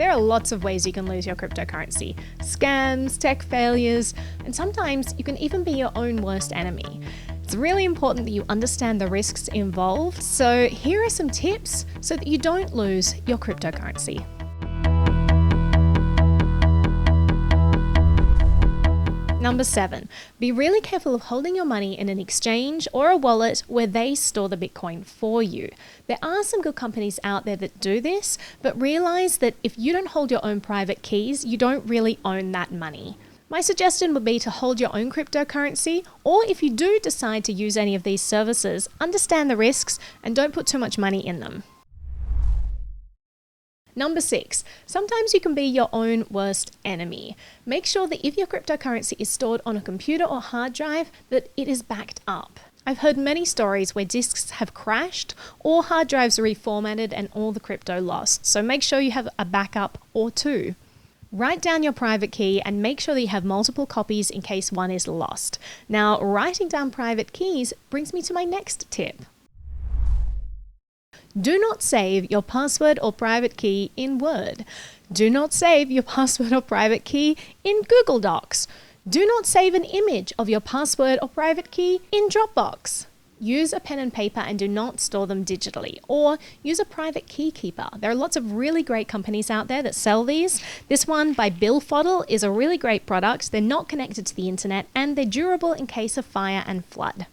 There are lots of ways you can lose your cryptocurrency. Scams, tech failures, and sometimes you can even be your own worst enemy. It's really important that you understand the risks involved, so here are some tips so that you don't lose your cryptocurrency. Number 7, be really careful of holding your money in an exchange or a wallet where they store the Bitcoin for you. There are some good companies out there that do this, but realize that if you don't hold your own private keys, you don't really own that money. My suggestion would be to hold your own cryptocurrency, or if you do decide to use any of these services, understand the risks and don't put too much money in them. Number 6, sometimes you can be your own worst enemy. Make sure that if your cryptocurrency is stored on a computer or hard drive, that it is backed up. I've heard many stories where disks have crashed or hard drives reformatted and all the crypto lost, so make sure you have a backup or two. Write down your private key and make sure that you have multiple copies in case one is lost. Now, writing down private keys brings me to my next tip. Do not save your password or private key in Word. Do not save your password or private key in Google Docs. Do not save an image of your password or private key in Dropbox. Use a pen and paper and do not store them digitally, or use a private key keeper. There are lots of really great companies out there that sell these. This one by Billfodl is a really great product. They're not connected to the internet and they're durable in case of fire and flood.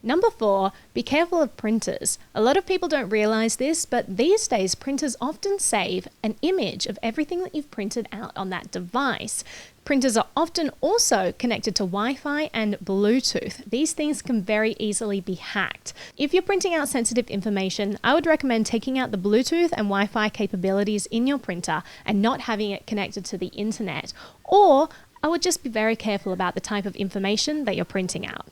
Number 4, be careful of printers. A lot of people don't realize this, but these days printers often save an image of everything that you've printed out on that device. Printers are often also connected to Wi-Fi and Bluetooth. These things can very easily be hacked. If you're printing out sensitive information, I would recommend taking out the Bluetooth and Wi-Fi capabilities in your printer and not having it connected to the internet. Or I would just be very careful about the type of information that you're printing out.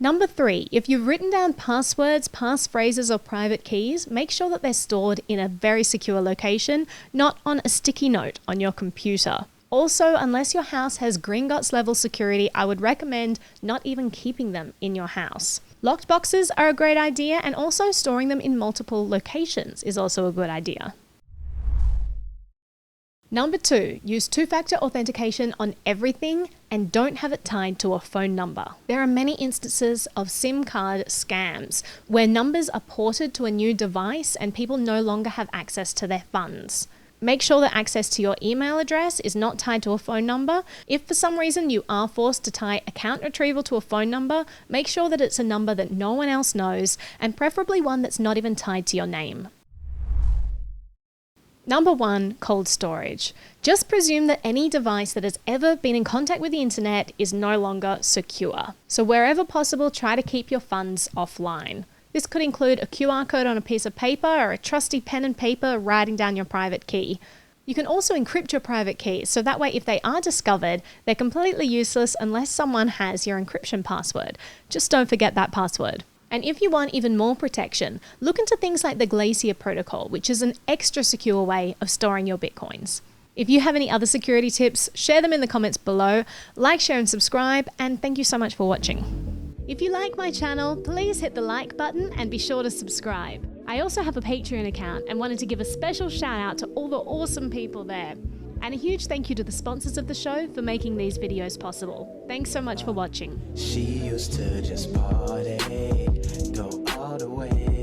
Number 3, if you've written down passwords, passphrases, or private keys, make sure that they're stored in a very secure location, not on a sticky note on your computer. Also, unless your house has Gringotts level security, I would recommend not even keeping them in your house. Locked boxes are a great idea, and also storing them in multiple locations is also a good idea. Number 2, use two-factor authentication on everything and don't have it tied to a phone number. There are many instances of SIM card scams where numbers are ported to a new device and people no longer have access to their funds. Make sure that access to your email address is not tied to a phone number. If for some reason you are forced to tie account retrieval to a phone number, make sure that it's a number that no one else knows and preferably one that's not even tied to your name. Number 1, cold storage. Just presume that any device that has ever been in contact with the internet is no longer secure. So wherever possible, try to keep your funds offline. This could include a QR code on a piece of paper or a trusty pen and paper writing down your private key. You can also encrypt your private keys, so that way if they are discovered, they're completely useless unless someone has your encryption password. Just don't forget that password. And if you want even more protection, look into things like the Glacier protocol, which is an extra secure way of storing your Bitcoins. If you have any other security tips, share them in the comments below. Like, share, and subscribe, and thank you so much for watching. If you like my channel, please hit the like button and be sure to subscribe. I also have a Patreon account and wanted to give a special shout out to all the awesome people there. And a huge thank you to the sponsors of the show for making these videos possible. Thanks so much for watching. She used to just party, go all the way.